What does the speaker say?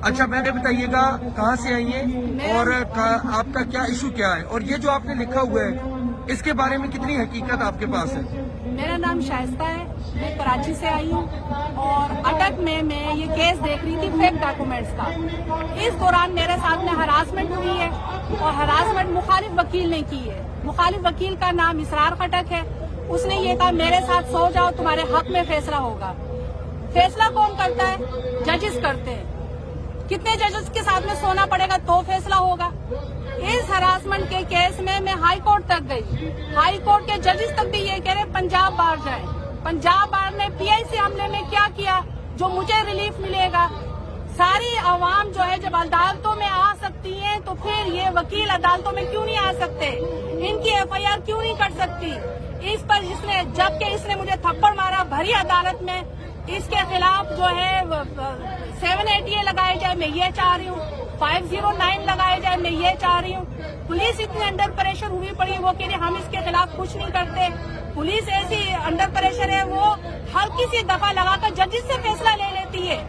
اچھا مجھے بتائیے گا کہاں سے آئی ہیں اور آپ کا کیا ایشو کیا ہے، اور یہ جو آپ نے لکھا ہوا ہے اس کے بارے میں کتنی حقیقت آپ کے پاس ہے؟ میرا نام شائستہ ہے، میں کراچی سے آئی ہوں اور اٹک میں یہ کیس دیکھ رہی تھی فیک ڈاکومنٹس کا۔ اس دوران میرے ساتھ میں ہراسمنٹ ہوئی ہے اور ہراسمنٹ مخالف وکیل نے کی ہے۔ مخالف وکیل کا نام اسرار خٹک ہے۔ اس نے یہ کہا میرے ساتھ سو جاؤ، تمہارے حق میں فیصلہ ہوگا۔ فیصلہ کون کرتا ہے؟ ججز کرتے ہیں۔ کتنے ججز کے ساتھ میں سونا پڑے گا تو فیصلہ ہوگا؟ اس ہراسمنٹ کے کیس میں ہائی کورٹ تک گئی۔ ہائی کورٹ کے ججز تک بھی یہ کہہ رہے پنجاب بار جائیں۔ پنجاب بار نے پی آئی سی حملے میں کیا کیا جو مجھے ریلیف ملے گا؟ ساری عوام جو ہے جب عدالتوں میں آ سکتی ہیں تو پھر یہ وکیل عدالتوں میں کیوں نہیں آ سکتے؟ ان کی ایف آئی آر کیوں نہیں کر سکتی؟ اس پر جبکہ اس نے مجھے تھپڑ مارا بھری عدالت میں، اس کے خلاف جو ہے 780 لگائے جائے، میں یہ چاہ رہی ہوں۔ 509 لگائے جائے، میں یہ چاہ رہی ہوں۔ پولیس اتنی انڈر پریشر ہوئی پڑی، وہ کہہ رہے ہم اس کے خلاف کچھ نہیں کرتے۔ پولیس ایسی انڈر پریشر ہے، وہ ہلکی سی دفعہ لگا کر ججز سے فیصلہ لے لیتی ہے۔